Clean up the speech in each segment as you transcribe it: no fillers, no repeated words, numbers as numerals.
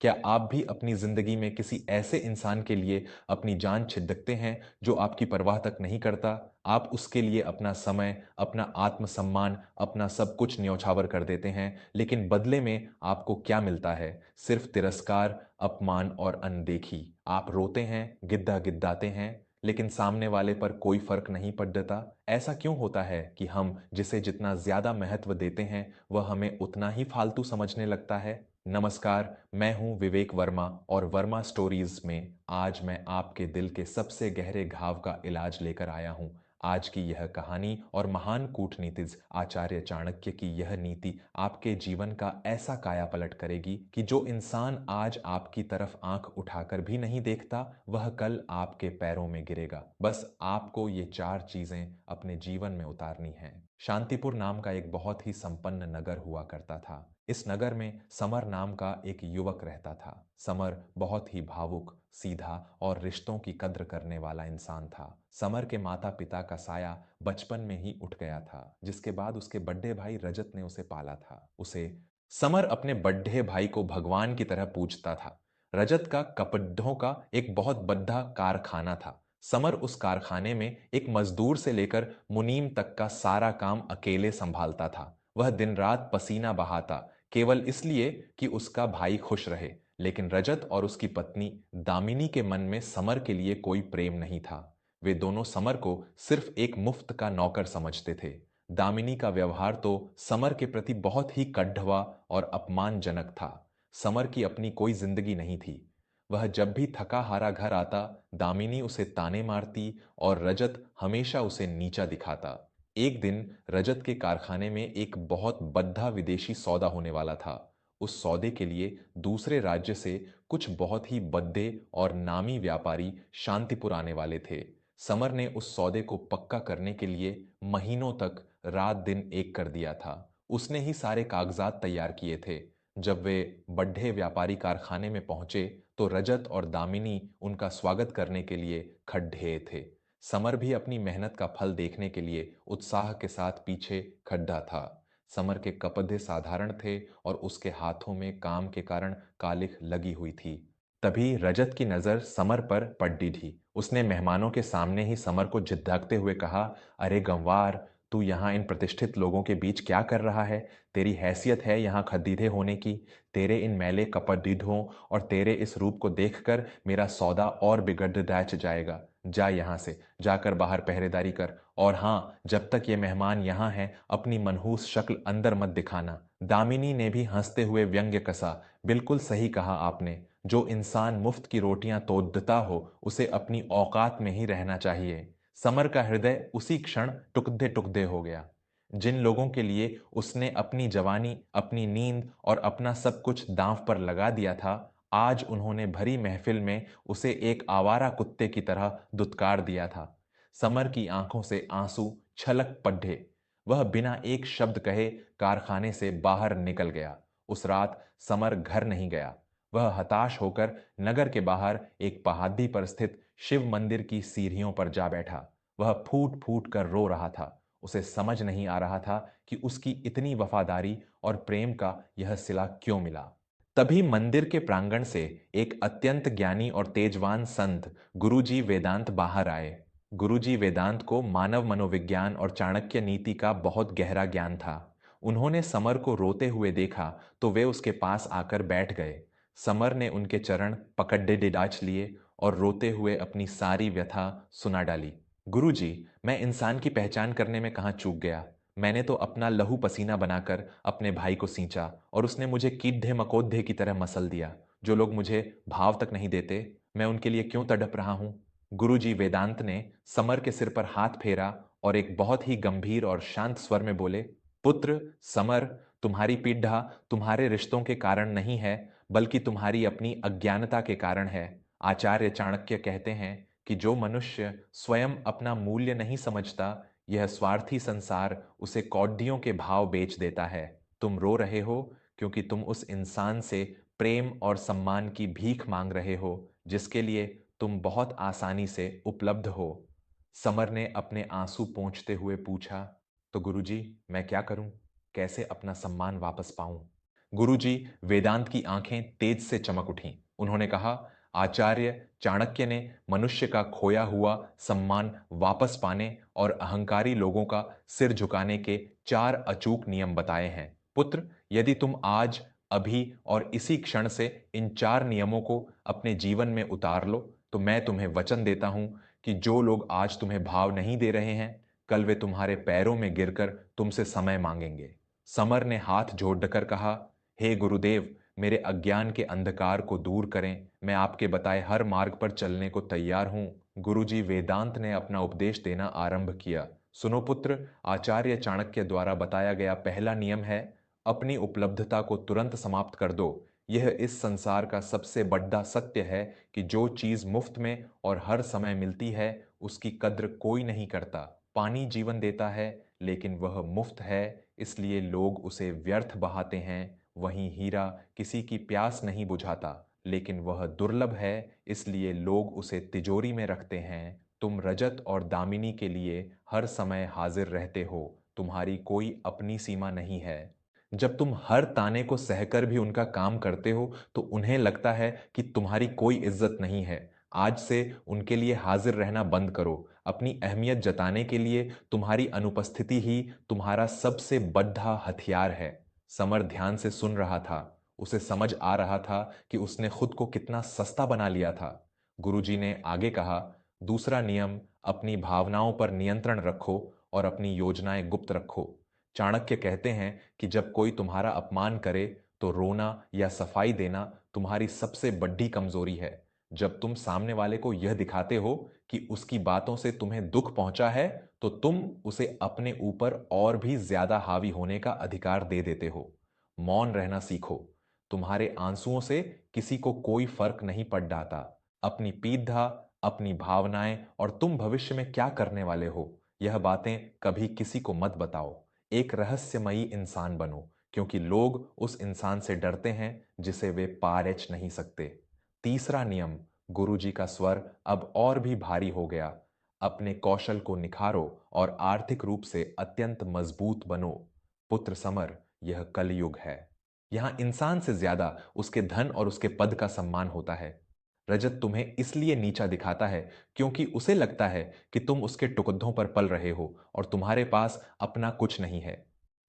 क्या आप भी अपनी जिंदगी में किसी ऐसे इंसान के लिए अपनी जान छिड़कते हैं जो आपकी परवाह तक नहीं करता? आप उसके लिए अपना समय, अपना आत्मसम्मान, अपना सब कुछ न्यौछावर कर देते हैं, लेकिन बदले में आपको क्या मिलता है? सिर्फ तिरस्कार, अपमान और अनदेखी। आप रोते हैं, गिद्दा गिद्दाते हैं, लेकिन सामने वाले पर कोई फर्क नहीं पड़ता। ऐसा क्यों होता है कि हम जिसे जितना ज्यादा महत्व देते हैं वह हमें उतना ही फालतू समझने लगता है? नमस्कार, मैं हूं विवेक वर्मा और वर्मा स्टोरीज में आज मैं आपके दिल के सबसे गहरे घाव का इलाज लेकर आया हूं। आज की यह कहानी और महान कूटनीतिज्ञ आचार्य चाणक्य की यह नीति आपके जीवन का ऐसा कायापलट करेगी कि जो इंसान आज आपकी तरफ आंख उठाकर भी नहीं देखता वह कल आपके पैरों में गिरेगा। बस आपको ये चार चीजें अपने जीवन में उतारनी हैं। शांतिपुर नाम का एक बहुत ही संपन्न नगर हुआ करता था। इस नगर में समर नाम का एक युवक रहता था। समर बहुत ही भावुक, सीधा और रिश्तों की कद्र करने वाला इंसान था। समर के माता पिता का साया बचपन में ही उठ गया था, जिसके बाद उसके बड़े भाई रजत ने उसे पाला था। उसे समर अपने बड़े भाई को भगवान की तरह पूजता था। रजत का कपड़ों का एक बहुत बड़ा कारखाना था। समर उस कारखाने में एक मजदूर से लेकर मुनीम तक का सारा काम अकेले संभालता था। वह दिन रात पसीना बहाता, केवल इसलिए कि उसका भाई खुश रहे। लेकिन रजत और उसकी पत्नी दामिनी के मन में समर के लिए कोई प्रेम नहीं था। वे दोनों समर को सिर्फ एक मुफ्त का नौकर समझते थे। दामिनी का व्यवहार तो समर के प्रति बहुत ही कड़वा और अपमानजनक था। समर की अपनी कोई जिंदगी नहीं थी। वह जब भी थका हारा घर आता, दामिनी उसे ताने मारती और रजत हमेशा उसे नीचा दिखाता। एक दिन रजत के कारखाने में एक बहुत बद्धा विदेशी सौदा होने वाला था। उस सौदे के लिए दूसरे राज्य से कुछ बहुत ही बद्दे और नामी व्यापारी शांतिपुर आने वाले थे। समर ने उस सौदे को पक्का करने के लिए महीनों तक रात दिन एक कर दिया था। उसने ही सारे कागजात तैयार किए थे। जब वे बड्ढे व्यापारी कारखाने में पहुंचे तो रजत और दामिनी उनका स्वागत करने के लिए खड़े थे। समर भी अपनी मेहनत का फल देखने के लिए उत्साह के साथ पीछे खड़ा था। समर के कपड़े साधारण थे और उसके हाथों में काम के कारण कालिख लगी हुई थी। तभी रजत की नजर समर पर पड़ी थी। उसने मेहमानों के सामने ही समर को झिड़कते हुए कहा, अरे गंवार, तू यहाँ इन प्रतिष्ठित लोगों के बीच क्या कर रहा है? तेरी हैसियत है यहाँ खदीधे होने की? तेरे इन मैले कपड़िधों और तेरे इस रूप को देखकर मेरा सौदा और बिगड़ दैच जाएगा। जा यहाँ से, जाकर बाहर पहरेदारी कर। और हाँ, जब तक ये मेहमान यहाँ हैं अपनी मनहूस शक्ल अंदर मत दिखाना। दामिनी ने भी हंसते हुए व्यंग्य कसा, बिल्कुल सही कहा आपने। जो इंसान मुफ्त की रोटियां तोड़ता हो उसे अपनी औकात में ही रहना चाहिए। समर का हृदय उसी क्षण टुकड़े टुकड़े हो गया। जिन लोगों के लिए उसने अपनी जवानी, अपनी नींद और अपना सब कुछ दांव पर लगा दिया था, आज उन्होंने भरी महफिल में उसे एक आवारा कुत्ते की तरह दुत्कार दिया था। समर की आंखों से आंसू छलक पड़े। वह बिना एक शब्द कहे कारखाने से बाहर निकल गया। उस रात समर घर नहीं गया। वह हताश होकर नगर के बाहर एक पहाड़ी पर स्थित शिव मंदिर की सीढ़ियों पर जा बैठा। वह फूट फूट कर रो रहा था। उसे समझ नहीं आ रहा था कि उसकी इतनी वफादारी और प्रेम का यह सिला क्यों मिला। तभी मंदिर के प्रांगण से एक अत्यंत ज्ञानी और तेजवान संत गुरुजी वेदांत बाहर आए। गुरुजी वेदांत को मानव मनोविज्ञान और चाणक्य नीति का बहुत गहरा ज्ञान था। उन्होंने समर को रोते हुए देखा तो वे उसके पास आकर बैठ गए। समर ने उनके चरण पकड़े डिडाच लिए और रोते हुए अपनी सारी व्यथा सुना डाली। गुरुजी, मैं इंसान की पहचान करने में कहाँ चूक गया? मैंने तो अपना लहू पसीना बनाकर अपने भाई को सींचा और उसने मुझे कीड़े मकोड़े की तरह मसल दिया। जो लोग मुझे भाव तक नहीं देते, मैं उनके लिए क्यों तड़प रहा हूं? गुरुजी वेदांत ने समर के सिर पर हाथ फेरा और एक बहुत ही गंभीर और शांत स्वर में बोले, पुत्र समर, तुम्हारी पीड़ा तुम्हारे रिश्तों के कारण नहीं है, बल्कि तुम्हारी अपनी अज्ञानता के कारण है। आचार्य चाणक्य कहते हैं कि जो मनुष्य स्वयं अपना मूल्य नहीं समझता, यह स्वार्थी संसार उसे कौडियों के भाव बेच देता है। तुम रो रहे हो क्योंकि तुम उस इंसान से प्रेम और सम्मान की भीख मांग रहे हो जिसके लिए तुम बहुत आसानी से उपलब्ध हो। समर ने अपने आंसू पोंछते हुए पूछा, तो गुरुजी, मैं क्या करूं? कैसे अपना सम्मान वापस पाऊं? गुरुजी, वेदांत की आंखें तेज से चमक उठीं। उन्होंने कहा, आचार्य चाणक्य ने मनुष्य का खोया हुआ सम्मान वापस पाने और अहंकारी लोगों का सिर झुकाने के 4 अचूक नियम बताए हैं। पुत्र, यदि तुम आज, अभी और इसी क्षण से इन 4 नियमों को अपने जीवन में उतार लो, तो मैं तुम्हें वचन देता हूं कि जो लोग आज तुम्हें भाव नहीं दे रहे हैं, कल वे तुम्हारे पैरों में गिरकर तुमसे समय मांगेंगे। समर ने हाथ जोड़कर कहा, हे गुरुदेव, मेरे अज्ञान के अंधकार को दूर करें। मैं आपके बताए हर मार्ग पर चलने को तैयार हूं। गुरुजी, वेदांत ने अपना उपदेश देना आरंभ किया। सुनो पुत्र, आचार्य चाणक्य द्वारा बताया गया पहला नियम है, अपनी उपलब्धता को तुरंत समाप्त कर दो। यह इस संसार का सबसे बड़ा सत्य है कि जो चीज मुफ्त में और हर समय मिलती है, उसकी कद्र कोई नहीं करता। पानी जीवन देता है, लेकिन वह मुफ्त है, इसलिए लोग उसे व्यर्थ बहाते हैं। वहीं हीरा किसी की प्यास नहीं बुझाता, लेकिन वह दुर्लभ है, इसलिए लोग उसे तिजोरी में रखते हैं। तुम रजत और दामिनी के लिए हर समय हाजिर रहते हो, तुम्हारी कोई अपनी सीमा नहीं है। जब तुम हर ताने को सहकर भी उनका काम करते हो, तो उन्हें लगता है कि तुम्हारी कोई इज्जत नहीं है। आज से उनके लिए हाजिर रहना बंद करो। अपनी अहमियत जताने के लिए तुम्हारी अनुपस्थिति ही तुम्हारा सबसे बड़ा हथियार है। समर ध्यान से सुन रहा था। उसे समझ आ रहा था कि उसने खुद को कितना सस्ता बना लिया था। गुरुजी ने आगे कहा, दूसरा नियम, अपनी भावनाओं पर नियंत्रण रखो और अपनी योजनाएं गुप्त रखो। चाणक्य कहते हैं कि जब कोई तुम्हारा अपमान करे, तो रोना या सफाई देना तुम्हारी सबसे बड़ी कमजोरी है। जब तुम सामने वाले को यह दिखाते हो कि उसकी बातों से तुम्हें दुख पहुंचा है, तो तुम उसे अपने ऊपर और भी ज्यादा हावी होने का अधिकार दे देते हो। मौन रहना सीखो। तुम्हारे आंसुओं से किसी को कोई फर्क नहीं पड़ जाता। अपनी पीड़ा, अपनी भावनाएं और तुम भविष्य में क्या करने वाले हो, यह बातें कभी किसी को मत बताओ। एक रहस्यमयी इंसान बनो, क्योंकि लोग उस इंसान से डरते हैं जिसे वे पार नहीं सकते। तीसरा नियम, गुरुजी का स्वर अब और भी भारी हो गया। अपने कौशल को निखारो और आर्थिक रूप से अत्यंत मजबूत बनो। पुत्र समर, यह कलयुग है। यहां इंसान से ज्यादा उसके धन और उसके पद का सम्मान होता है। रजत तुम्हें इसलिए नीचा दिखाता है क्योंकि उसे लगता है कि तुम उसके टुकड़ों पर पल रहे हो और तुम्हारे पास अपना कुछ नहीं है।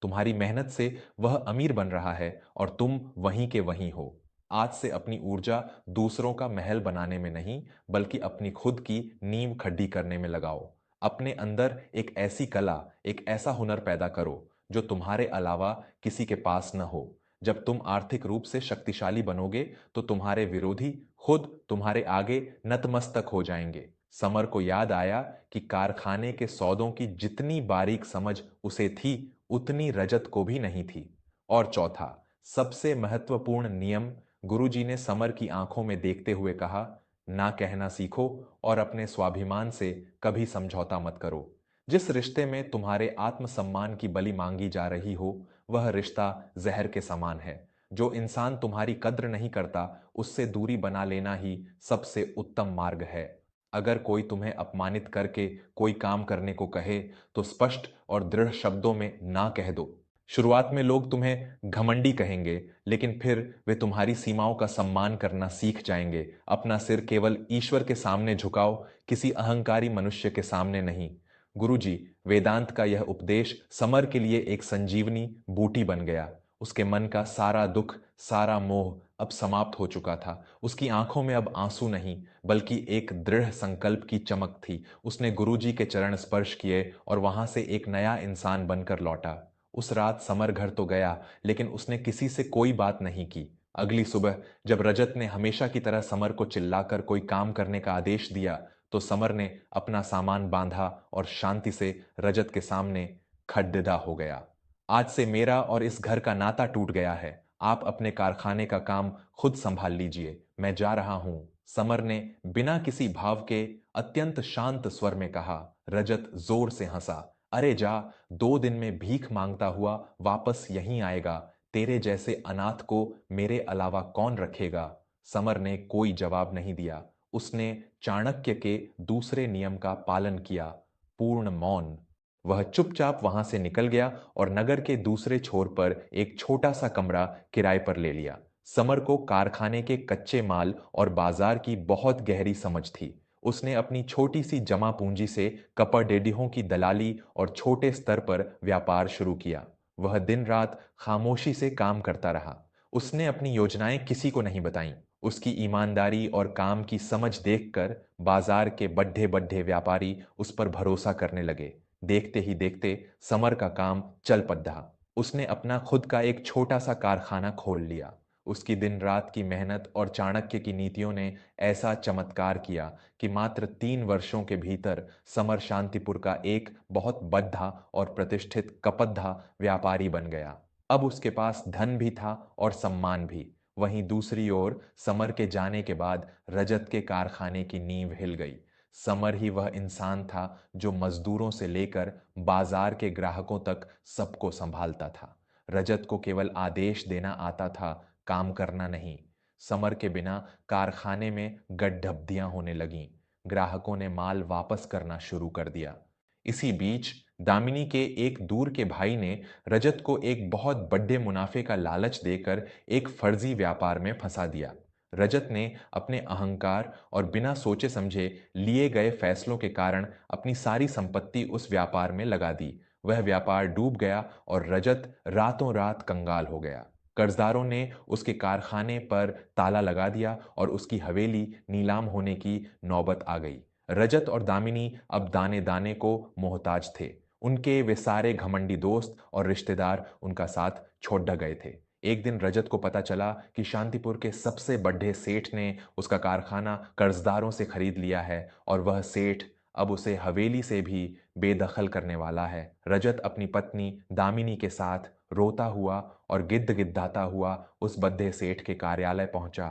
तुम्हारी मेहनत से वह अमीर बन रहा है और तुम वहीं के वहीं हो। आज से अपनी ऊर्जा दूसरों का महल बनाने में नहीं, बल्कि अपनी खुद की नींव खड़ी करने में लगाओ। अपने अंदर एक ऐसी कला, एक ऐसा हुनर पैदा करो जो तुम्हारे अलावा किसी के पास न हो। जब तुम आर्थिक रूप से शक्तिशाली बनोगे, तो तुम्हारे विरोधी खुद तुम्हारे आगे नतमस्तक हो जाएंगे। समर को याद आया कि कारखाने के सौदों की जितनी बारीक समझ उसे थी, उतनी रजत को भी नहीं थी। और चौथा, सबसे महत्वपूर्ण नियम, गुरुजी ने समर की आंखों में देखते हुए कहा, ना कहना सीखो और अपने स्वाभिमान से कभी समझौता मत करो। जिस रिश्ते में तुम्हारे आत्मसम्मान की बलि मांगी जा रही हो, वह रिश्ता जहर के समान है। जो इंसान तुम्हारी कद्र नहीं करता, उससे दूरी बना लेना ही सबसे उत्तम मार्ग है। अगर कोई तुम्हें अपमानित करके कोई काम करने को कहे, तो स्पष्ट और दृढ़ शब्दों में ना कह दो। शुरुआत में लोग तुम्हें घमंडी कहेंगे, लेकिन फिर वे तुम्हारी सीमाओं का सम्मान करना सीख जाएंगे। अपना सिर केवल ईश्वर के सामने झुकाओ, किसी अहंकारी मनुष्य के सामने नहीं। गुरुजी, वेदांत का यह उपदेश समर के लिए एक संजीवनी बूटी बन गया। उसके मन का सारा दुख, सारा मोह अब समाप्त हो चुका था। उसकी आंखों में अब आंसू नहीं, बल्कि एक दृढ़ संकल्प की चमक थी। उसने गुरुजी के चरण स्पर्श किए और वहां से एक नया इंसान बनकर लौटा। उस रात समर घर तो गया, लेकिन उसने किसी से कोई बात नहीं की। अगली सुबह जब रजत ने हमेशा की तरह समर को चिल्लाकर कोई काम करने का आदेश दिया, तो समर ने अपना सामान बांधा और शांति से रजत के सामने खड़िदा हो गया। आज से मेरा और इस घर का नाता टूट गया है। आप अपने कारखाने का काम खुद संभाल लीजिए, मैं जा रहा हूं। समर ने बिना किसी भाव के अत्यंत शांत स्वर में कहा। रजत जोर से हंसा। अरे जा, 2 दिन में भीख मांगता हुआ वापस यहीं आएगा। तेरे जैसे अनाथ को मेरे अलावा कौन रखेगा? समर ने कोई जवाब नहीं दिया। उसने चाणक्य के दूसरे नियम का पालन किया, पूर्ण मौन। वह चुपचाप वहां से निकल गया और नगर के दूसरे छोर पर एक छोटा सा कमरा किराए पर ले लिया। समर को कारखाने के कच्चे माल और बाजार की बहुत गहरी समझ थी। उसने अपनी छोटी सी जमा पूंजी से कपड़ेडीहों की दलाली और छोटे स्तर पर व्यापार शुरू किया। वह दिन रात खामोशी से काम करता रहा। उसने अपनी योजनाएं किसी को नहीं बताईं। उसकी ईमानदारी और काम की समझ देखकर बाजार के बड्ढे बड्ढे व्यापारी उस पर भरोसा करने लगे। देखते ही देखते समर का काम चल पड़ा। उसने अपना खुद का एक छोटा सा कारखाना खोल लिया। उसकी दिन रात की मेहनत और चाणक्य की नीतियों ने ऐसा चमत्कार किया कि मात्र 3 वर्षों के भीतर समर शांतिपुर का एक बहुत बद्धा और प्रतिष्ठित कपद्धा व्यापारी बन गया। अब उसके पास धन भी था और सम्मान भी। वहीं दूसरी ओर समर के जाने के बाद रजत के कारखाने की नींव हिल गई। समर ही वह इंसान था जो मजदूरों से लेकर बाजार के ग्राहकों तक सबको संभालता था। रजत को केवल आदेश देना आता था, काम करना नहीं। समर के बिना कारखाने में गड्ढब्दियां होने लगीं। ग्राहकों ने माल वापस करना शुरू कर दिया। इसी बीच दामिनी के एक दूर के भाई ने रजत को एक बहुत बड़े मुनाफे का लालच देकर एक फर्जी व्यापार में फंसा दिया। रजत ने अपने अहंकार और बिना सोचे समझे लिए गए फैसलों के कारण अपनी सारी संपत्ति उस व्यापार में लगा दी। वह व्यापार डूब गया और रजत रातों रात कंगाल हो गया। कर्जदारों ने उसके कारखाने पर ताला लगा दिया और उसकी हवेली नीलाम होने की नौबत आ गई। रजत और दामिनी अब दाने दाने को मोहताज थे। उनके वे सारे घमंडी दोस्त और रिश्तेदार उनका साथ छोड़ गए थे। एक दिन रजत को पता चला कि शांतिपुर के सबसे बड़े सेठ ने उसका कारखाना कर्जदारों से खरीद लिया है और वह सेठ अब उसे हवेली से भी बेदखल करने वाला है। रजत अपनी पत्नी दामिनी के साथ रोता हुआ और गिद्दाता हुआ उस बद्दे सेठ के कार्यालय पहुंचा।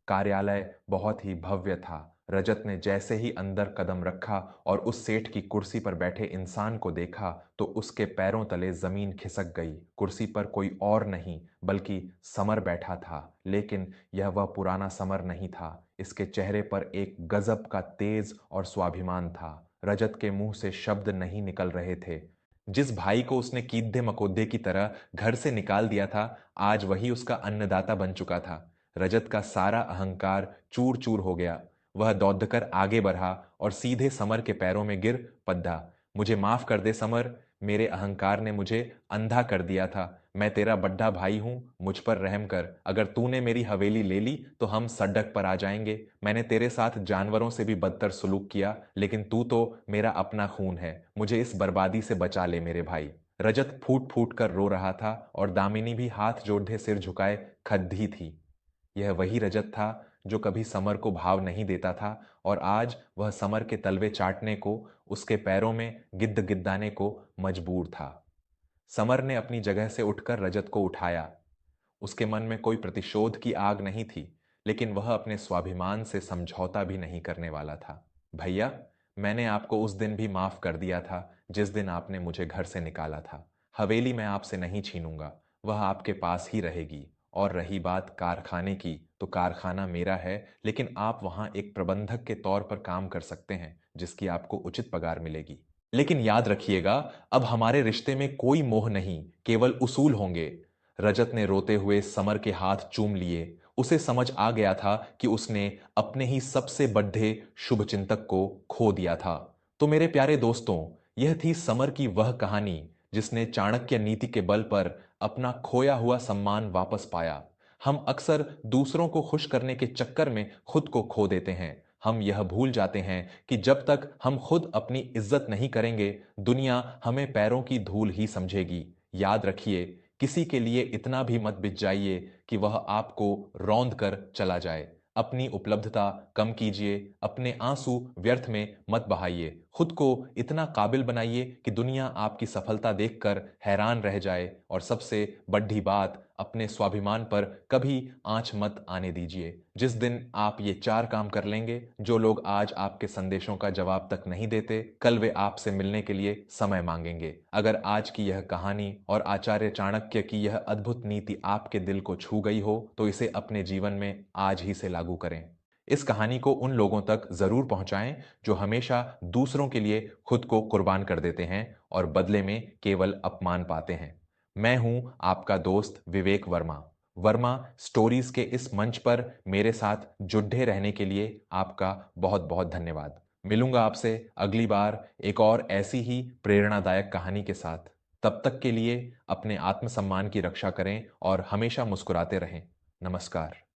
कार्यालय बहुत ही भव्य था। रजत ने जैसे ही अंदर कदम रखा और उस सेठ की कुर्सी पर बैठे इंसान को देखा तो उसके पैरों तले जमीन खिसक गई। कुर्सी पर कोई और नहीं बल्कि समर बैठा था, लेकिन यह वह पुराना समर नहीं था। इसके चेहरे पर एक गजब का तेज और स्वाभिमान था। रजत के मुंह से शब्द नहीं निकल रहे थे। जिस भाई को उसने कीधे मकोदे की तरह घर से निकाल दिया था, आज वही उसका अन्नदाता बन चुका था। रजत का सारा अहंकार चूर चूर हो गया। वह दौड़कर आगे बढ़ा और सीधे समर के पैरों में गिर पद्धा। मुझे माफ कर दे समर, मेरे अहंकार ने मुझे अंधा कर दिया था। मैं तेरा बड्ढा भाई हूं, मुझ पर रहम कर। अगर तूने मेरी हवेली ले ली तो हम सड़क पर आ जाएंगे। मैंने तेरे साथ जानवरों से भी बदतर सुलूक किया, लेकिन तू तो मेरा अपना खून है। मुझे इस बर्बादी से बचा ले मेरे भाई। रजत फूट फूट कर रो रहा था और दामिनी भी हाथ जोड़े सिर झुकाए खद्दी थी। यह वही रजत था जो कभी समर को भाव नहीं देता था और आज वह समर के तलवे चाटने को, उसके पैरों में गिद्दाने को मजबूर था। समर ने अपनी जगह से उठकर रजत को उठाया। उसके मन में कोई प्रतिशोध की आग नहीं थी, लेकिन वह अपने स्वाभिमान से समझौता भी नहीं करने वाला था। भैया, मैंने आपको उस दिन भी माफ कर दिया था जिस दिन आपने मुझे घर से निकाला था। हवेली मैं आपसे नहीं छीनूंगा, वह आपके पास ही रहेगी। और रही बात कारखाने की, तो कारखाना मेरा है, लेकिन आप वहां एक प्रबंधक के तौर पर काम कर सकते हैं, जिसकी आपको उचित पगार मिलेगी। लेकिन याद रखिएगा, अब हमारे रिश्ते में कोई मोह नहीं, केवल उसूल होंगे। रजत ने रोते हुए समर के हाथ चूम लिए। उसे समझ आ गया था कि उसने अपने ही सबसे बड़े शुभचिंतक को खो दिया था। तो मेरे प्यारे दोस्तों, यह थी समर की वह कहानी जिसने चाणक्य नीति के बल पर अपना खोया हुआ सम्मान वापस पाया। हम अक्सर दूसरों को खुश करने के चक्कर में खुद को खो देते हैं। हम यह भूल जाते हैं कि जब तक हम खुद अपनी इज्जत नहीं करेंगे, दुनिया हमें पैरों की धूल ही समझेगी। याद रखिए, किसी के लिए इतना भी मत बिक जाइए कि वह आपको रौंद कर चला जाए। अपनी उपलब्धता कम कीजिए, अपने आंसू व्यर्थ में मत बहाइए। खुद को इतना काबिल बनाइए कि दुनिया आपकी सफलता देखकर हैरान रह जाए। और सबसे बड़ी बात, अपने स्वाभिमान पर कभी आंच मत आने दीजिए। जिस दिन आप ये 4 काम कर लेंगे, जो लोग आज आपके संदेशों का जवाब तक नहीं देते, कल वे आपसे मिलने के लिए समय मांगेंगे। अगर आज की यह कहानी और आचार्य चाणक्य की यह अद्भुत नीति आपके दिल को छू गई हो, तो इसे अपने जीवन में आज ही से लागू करें। इस कहानी को उन लोगों तक जरूर पहुंचाएं जो हमेशा दूसरों के लिए खुद को कुर्बान कर देते हैं और बदले में केवल अपमान पाते हैं। मैं हूं आपका दोस्त विवेक वर्मा। वर्मा स्टोरीज के इस मंच पर मेरे साथ जुड़े रहने के लिए आपका बहुत बहुत धन्यवाद। मिलूंगा आपसे अगली बार एक और ऐसी ही प्रेरणादायक कहानी के साथ। तब तक के लिए अपने आत्मसम्मान की रक्षा करें और हमेशा मुस्कुराते रहें। नमस्कार।